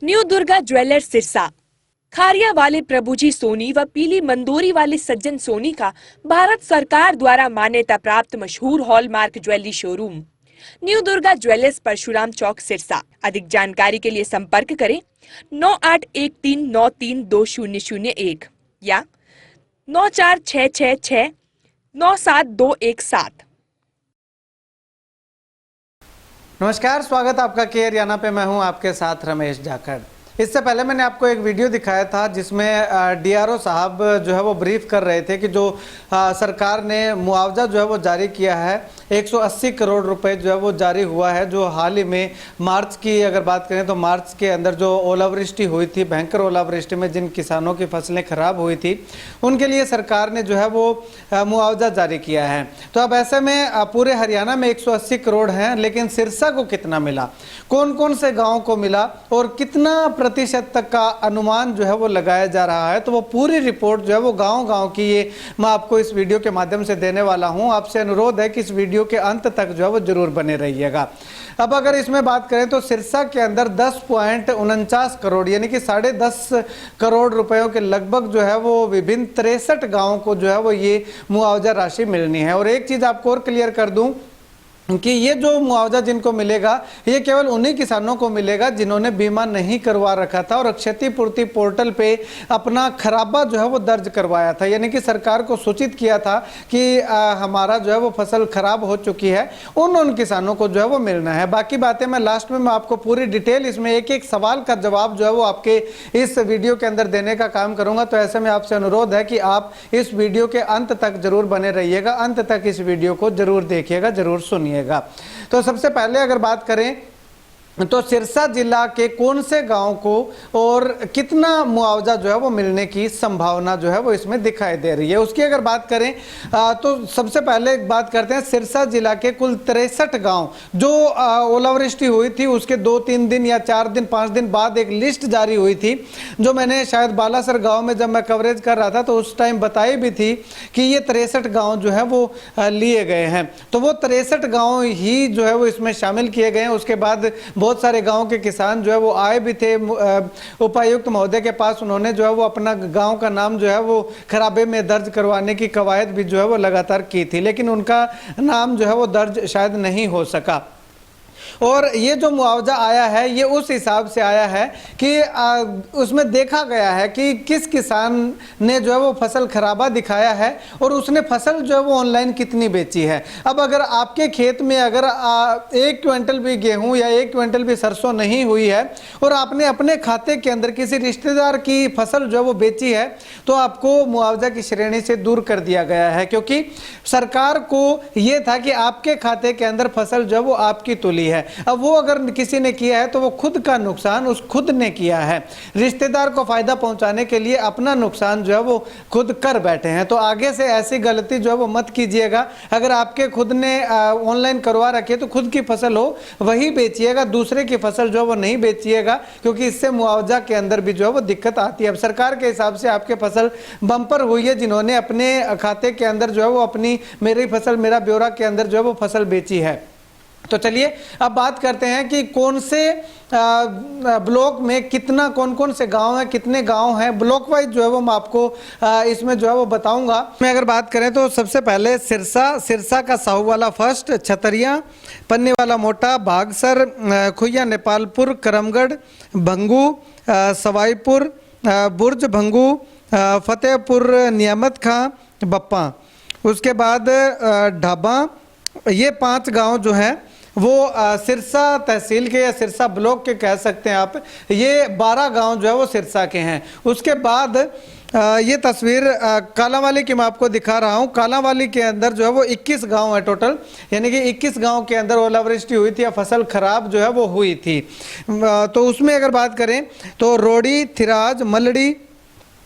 New Durga jewellers Sirsa. Khariya वाले प्रभुजी सोनी व पीली मंदोरी वाले सज्जन सोनी का भारत सरकार द्वारा मान्यता प्राप्त मशहूर hallmark jewellery showroom new Durga jewellers Parshuram Chowk Sirsa. अधिक जानकारी के लिए संपर्क करें 9813932001 या 9466697217। नमस्कार, स्वागत आपका केयर याना पे। मैं हूं आपके साथ रमेश जाखड़। इससे पहले मैंने आपको एक वीडियो दिखाया था जिसमें डीआरओ साहब जो है वो ब्रीफ कर रहे थे कि जो सरकार ने मुआवजा जो है वो जारी किया है 180 करोड़ रुपए जो है वो जारी हुआ है। जो हाल ही में मार्च की अगर बात करें तो मार्च के अंदर जो ओलावृष्टि हुई थी, भयंकर ओलावृष्टि में जिन किसानों की फसलें खराब हुई थी उनके लिए सरकार ने जो है वो मुआवजा जारी किया है। तो अब ऐसे में पूरे हरियाणा में 180 करोड़ हैं, लेकिन सिरसा को कितना मिला, कौन कौन से गाँव को मिला और कितना प्रतिशत तक का अनुमान जो है वो लगाया जा रहा है, तो वो पूरी रिपोर्ट जो है वो गांव-गांव की ये मैं आपको इस वीडियो के माध्यम से देने वाला हूं। आपसे अनुरोध है कि इस वीडियो के अंत तक जो है वो जरूर बने रहिएगा। अब अगर इसमें बात करें तो सिरसा के अंदर 10.49 करोड़ यानी कि 10.5 करोड़ रुपयों के लगभग जो है वो विभिन्न 63 गाँव को जो है वो ये मुआवजा राशि मिलनी है। और एक चीज आपको और क्लियर कर दूं कि ये जो मुआवजा जिनको मिलेगा ये केवल उन्हीं किसानों को मिलेगा जिन्होंने बीमा नहीं करवा रखा था और क्षतिपूर्ति पोर्टल पे अपना खराबा जो है वो दर्ज करवाया था, यानी कि सरकार को सूचित किया था कि हमारा जो है वो फसल खराब हो चुकी है। उन किसानों को जो है वो मिलना है। बाकी बातें मैं लास्ट में मैं आपको पूरी डिटेल इसमें एक एक सवाल का जवाब जो है वो आपके इस वीडियो के अंदर देने का काम करूंगा। तो ऐसे में आपसे अनुरोध है कि आप इस वीडियो के अंत तक जरूर बने रहिएगा, अंत तक इस वीडियो को जरूर देखिएगा, जरूर सुनिए। तो सबसे पहले अगर बात करें तो सिरसा जिला के कौन से गांव को और कितना मुआवजा जो है वो मिलने की संभावना जो है वो इसमें दिखाई दे रही है, उसकी अगर बात करें तो सबसे पहले बात करते हैं सिरसा जिला के कुल 63 गांव जो ओलावृष्टि हुई थी उसके 2-3 दिन या 4 दिन 5 दिन बाद एक लिस्ट जारी हुई थी, जो मैंने शायद बालासर गाँव में जब मैं कवरेज कर रहा था तो उस टाइम बताई भी थी कि ये 63 गाँव जो है वो लिए गए हैं। तो वो 63 गाँव ही जो है वो इसमें शामिल किए गए हैं। उसके बाद बहुत सारे गांव के किसान जो है वो आए भी थे उपायुक्त महोदय के पास, उन्होंने जो है वो अपना गांव का नाम जो है वो खराबे में दर्ज करवाने की कवायद भी जो है वो लगातार की थी, लेकिन उनका नाम जो है वो दर्ज शायद नहीं हो सका। और ये जो मुआवजा आया है ये उस हिसाब से आया है कि उसमें देखा गया है कि किस किसान ने जो है वो फसल खराबा दिखाया है और उसने फसल जो है वो ऑनलाइन कितनी बेची है। अब अगर आपके खेत में अगर 1 क्विंटल भी गेहूं या 1 क्विंटल भी सरसों नहीं हुई है और आपने अपने खाते के अंदर किसी रिश्तेदार की फसल जो है वो बेची है तो आपको मुआवजा की श्रेणी से दूर कर दिया गया है, क्योंकि सरकार को ये था कि आपके खाते के अंदर फसल जो है वो आपकी तुली है। अब वो अगर किसी ने किया है तो वो खुद का नुकसान उस खुद ने किया है, रिश्तेदार को फायदा पहुंचाने के लिए अपना नुकसान जो है वो खुद कर बैठे हैं। तो आगे से ऐसी गलती जो है वो मत कीजिएगा। अगर आपके खुद ने ऑनलाइन करवा रखे तो खुद की फसल हो वही बेचिएगा, दूसरे की फसल जो है वो नहीं बेचिएगा, क्योंकि इससे मुआवजा के अंदर भी जो है वो दिक्कत आती है। अब सरकार के हिसाब से आपके फसल बम्पर हुई है जिन्होंने अपने खाते के अंदर जो है वो अपनी मेरी फसल मेरा ब्यौरा के अंदर जो है वो फसल बेची है। तो चलिए अब बात करते हैं कि कौन से ब्लॉक में कितना कौन कौन से गांव हैं, कितने गांव हैं, ब्लॉक वाइज जो है वो मैं आपको इसमें जो है वो बताऊंगा। मैं अगर बात करें तो सबसे पहले सिरसा का साहू वाला फर्स्ट, छतरिया, पन्नी वाला मोटा, भागसर, खुइया नेपालपुर, करमगढ़, भंगू, सवाईपुर, बुर्ज भंगू, फतेहपुर, नियामत खां, बप्पा, उसके बाद ढाबा, ये 5 गांव जो हैं वो सिरसा तहसील के या सिरसा ब्लॉक के कह सकते हैं आप। ये 12 गांव जो है वो सिरसा के हैं। उसके बाद ये तस्वीर कालांवाली की मैं आपको दिखा रहा हूँ। कालांवाली के अंदर जो है वो 21 गांव है टोटल, यानी कि 21 गांव के अंदर ओलावृष्टि हुई थी या फसल खराब जो है वो हुई थी। तो उसमें अगर बात करें तो रोड़ी, थिराज, मलड़ी,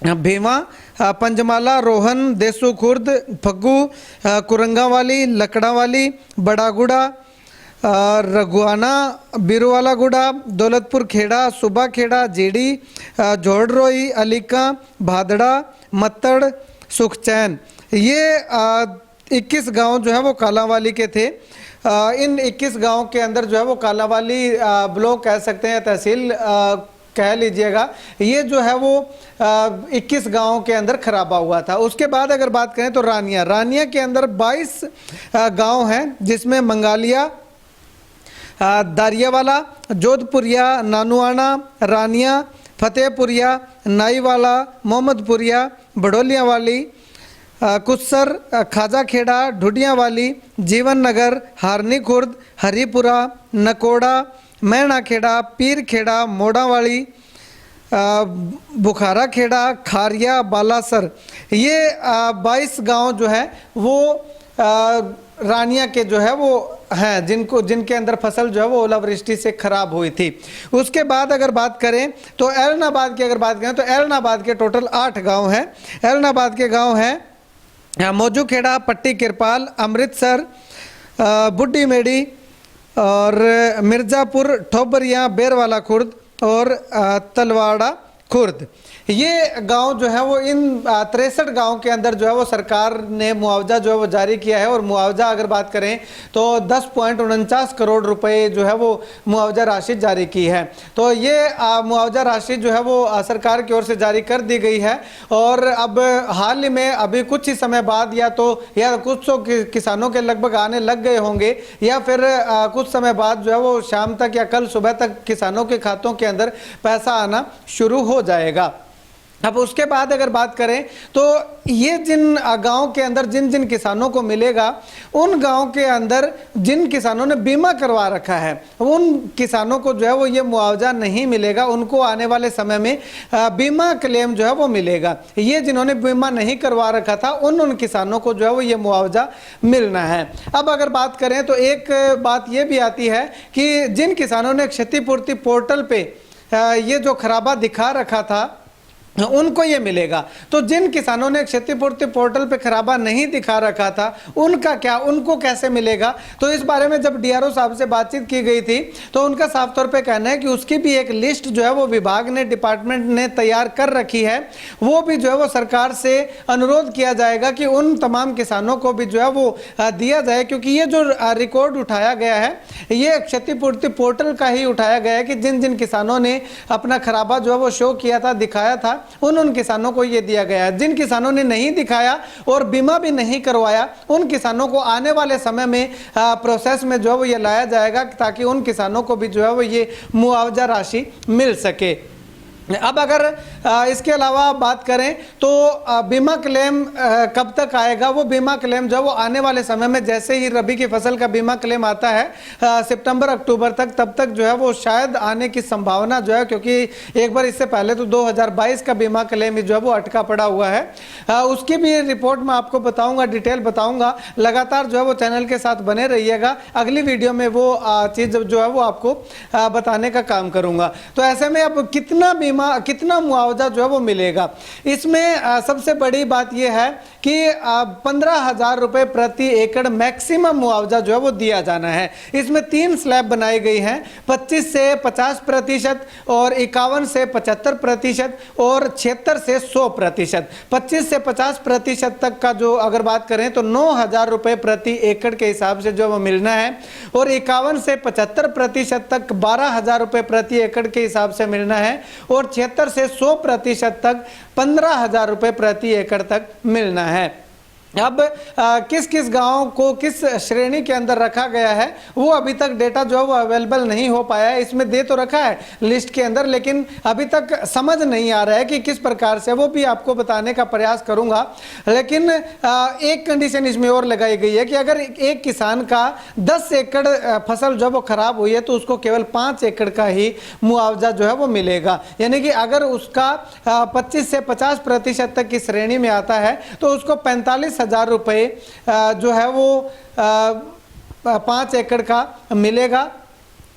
भीमा, पंजमाला, रोहन, देसू खुर्द, फग्गू, कुरंगावाली, लकड़ावाली, बड़ागुड़ा, रघुआना, बिरुवालागुड़ा, दौलतपुर खेड़ा, सुबा खेड़ा, जेडी, झोड़रोई, अलीका, भादड़ा, मत्तड़, सुखचैन, ये 21 गांव जो है वो कालांवाली के थे। इन 21 गांव के अंदर जो है वो कालांवाली ब्लॉक कह सकते हैं, तहसील कह लीजिएगा, ये जो है वो 21 गांव के अंदर खराबा हुआ था। उसके बाद अगर बात करें तो रानिया के अंदर 22 गांव हैं, जिसमें मंगालिया, दारियावाला, जोधपुरिया, नानुआना, रानिया, फतेहपुरिया, नाईवाला, मोहम्मदपुरिया, बड़ोलियाँ वाली, कुस्सर, खाजा खेड़ा, ढुडियाँ वाली, जीवन नगर, हारनी खुर्द, हरीपुरा, नकोड़ा, मैना खेड़ा, पीर खेड़ा, मोड़ावाली, बुखारा खेड़ा, खारिया, बालासर, ये 22 गांव जो है वो रानिया के जो है वो हैं, जिनके अंदर फसल जो है वो ओलावृष्टि से खराब हुई थी। उसके बाद अगर बात करें तो एलनाबाद की, अगर बात करें तो एलनाबाद के टोटल 8 गांव हैं। एलनाबाद के गांव हैं मौजू खेड़ा, पट्टी किरपाल, अमृतसर, बुड्ढी मेड़ी और मिर्ज़ापुर, ठोबरिया, बेरवाला खुर्द और तलवाड़ा खुर्द। ये गांव जो है वो इन 63 गांव के अंदर जो है वो सरकार ने मुआवजा जो है वो जारी किया है। और मुआवजा अगर बात करें तो 10.49 करोड़ रुपए जो है वो मुआवजा राशि जारी की है। तो ये मुआवजा राशि जो है वो सरकार की ओर से जारी कर दी गई है। और अब हाल ही में अभी कुछ ही समय बाद या कुछ सौ किसानों के लगभग आने लग गए होंगे, या फिर कुछ समय बाद जो है वो शाम तक या कल सुबह तक किसानों के खातों के अंदर पैसा आना शुरू हो जाएगा। अब उसके बाद अगर बात करें तो ये जिन गांव के अंदर जिन जिन किसानों को मिलेगा, उन गांव के अंदर जिन किसानों ने बीमा करवा रखा है, उन किसानों को जो है वो ये मुआवजा नहीं मिलेगा। उनको आने वाले समय में बीमा क्लेम जो है वो मिलेगा। ये जिन्होंने बीमा नहीं करवा रखा था उन किसानों को जो है वो ये मुआवजा मिलना है। अब अगर बात करें तो एक बात ये भी आती है कि जिन किसानों ने क्षतिपूर्ति पोर्टल पे ये जो खराबा दिखा रखा था उनको ये मिलेगा। तो जिन किसानों ने क्षतिपूर्ति पोर्टल पे खराबा नहीं दिखा रखा था उनका क्या, उनको कैसे मिलेगा? तो इस बारे में जब डीआरओ साहब से बातचीत की गई थी तो उनका साफ तौर पे कहना है कि उसकी भी एक लिस्ट जो है वो विभाग ने, डिपार्टमेंट ने तैयार कर रखी है। वो भी जो है वो सरकार से अनुरोध किया जाएगा कि उन तमाम किसानों को भी जो है वो दिया जाए, क्योंकि ये जो रिकॉर्ड उठाया गया है ये क्षतिपूर्ति पोर्टल का ही उठाया गया है कि जिन जिन किसानों ने अपना खराबा जो है वो शो किया था, दिखाया था, उन किसानों को ये दिया गया है। जिन किसानों ने नहीं दिखाया और बीमा भी नहीं करवाया, उन किसानों को आने वाले समय में प्रोसेस में जो है वो ये लाया जाएगा ताकि उन किसानों को भी जो है वो ये मुआवजा राशि मिल सके। अब अगर इसके अलावा बात करें तो बीमा क्लेम कब तक आएगा? वो बीमा क्लेम जो है वो आने वाले समय में, जैसे ही रबी की फसल का बीमा क्लेम आता है सितंबर अक्टूबर तक, तब तक जो है वो शायद आने की संभावना जो है, क्योंकि एक बार इससे पहले तो 2022 का बीमा क्लेम जो है वो अटका पड़ा हुआ है। उसकी भी रिपोर्ट मैं आपको बताऊंगा, डिटेल बताऊंगा। लगातार जो है वो चैनल के साथ बने रहिएगा, अगली वीडियो में वो चीज़ जो है वो आपको बताने का काम करूंगा। तो ऐसे में अब कितना मुआवजा जो है वो मिलेगा, इसमें सबसे बड़ी बात यह है कि 15,000 रुपए प्रति एकड़ मैक्सिमम मुआवजा जो है वो दिया जाना है। इसमें 3 स्लैब बनाई गई हैं, 25 से 50% और 51 से 75% और 76 से 100%। 25 से 50% तक का जो अगर बात करें तो 9,000 रुपए प्रति एकड़ के हिसाब से जो वो मिलना है, और 51 से 75% तक 12,000 रुपए प्रति एकड़ के हिसाब से मिलना है, और 76 से 100% तक 15,000 रुपए प्रति एकड़ तक मिलना है। अब किस किस गांव को किस श्रेणी के अंदर रखा गया है वो अभी तक डेटा जो है वो अवेलेबल नहीं हो पाया है। इसमें दे तो रखा है लिस्ट के अंदर, लेकिन अभी तक समझ नहीं आ रहा है कि किस प्रकार से, वो भी आपको बताने का प्रयास करूंगा। लेकिन एक कंडीशन इसमें और लगाई गई है कि अगर एक किसान का 10 एकड़ फसल जो वो खराब हुई है तो उसको केवल 5 एकड़ का ही मुआवजा जो है वो मिलेगा। यानी कि अगर उसका 25 से 50% तक की श्रेणी में आता है तो उसको 45,000 रुपये जो है वो 5 एकड़ का मिलेगा।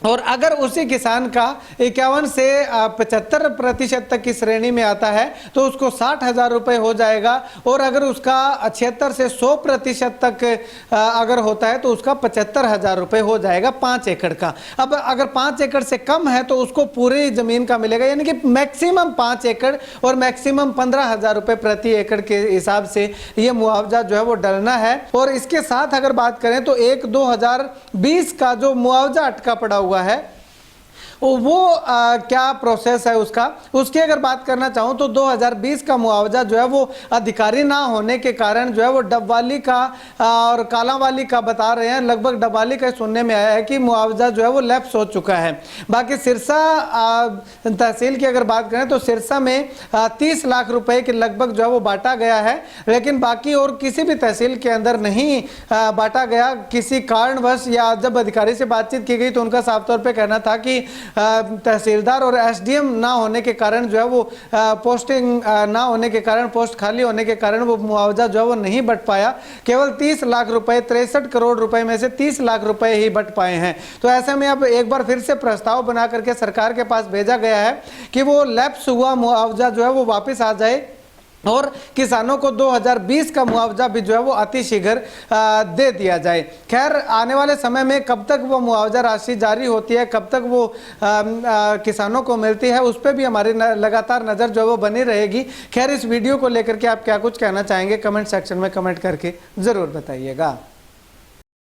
और अगर उसी किसान का 51 से 75% तक की श्रेणी में आता है तो उसको 60,000 रुपये हो जाएगा। और अगर उसका 76 से 100% तक अगर होता है तो उसका 75,000 रुपये हो जाएगा 5 एकड़ का। अब अगर 5 एकड़ से कम है तो उसको पूरी ज़मीन का मिलेगा, यानी कि मैक्सिमम 5 एकड़ और मैक्सिमम 15,000 रुपये प्रति एकड़ के हिसाब से ये मुआवजा जो है वो डलना है। और इसके साथ अगर बात करें तो 1/2020 का जो मुआवजा अटका पड़ा हुआ है वो क्या प्रोसेस है उसका, उसकी अगर बात करना चाहूँ तो 2020 का मुआवजा जो है वो अधिकारी ना होने के कारण जो है वो डबवाली का और कालांवाली का बता रहे हैं, लगभग डबवाली का सुनने में आया है कि मुआवजा जो है वो लैप्स हो चुका है। बाकी सिरसा तहसील की अगर बात करें तो सिरसा में 30 लाख रुपए के लगभग जो है वो बांटा गया है, लेकिन बाकी और किसी भी तहसील के अंदर नहीं बांटा गया किसी कारणवश, या जब अधिकारी से बातचीत की गई तो उनका साफ तौर पे कहना था कि तहसीलदार और एसडीएम ना होने के कारण जो है वो पोस्टिंग ना होने के कारण, पोस्ट खाली होने के कारण वो मुआवजा जो है वो नहीं बट पाया। केवल 30 लाख रुपए, 63 करोड़ रुपए में से 30 लाख रुपए ही बट पाए हैं। तो ऐसे में अब एक बार फिर से प्रस्ताव बना करके सरकार के पास भेजा गया है कि वो लैप्स हुआ मुआवजा जो है वो वापस आ जाए और किसानों को 2020 का मुआवजा भी जो है वो अतिशीघ्र दे दिया जाए। खैर, आने वाले समय में कब तक वो मुआवजा राशि जारी होती है, कब तक वो किसानों को मिलती है, उस पर भी हमारी लगातार नज़र जो है वो बनी रहेगी। खैर, इस वीडियो को लेकर के आप क्या कुछ कहना चाहेंगे, कमेंट सेक्शन में कमेंट करके ज़रूर बताइएगा।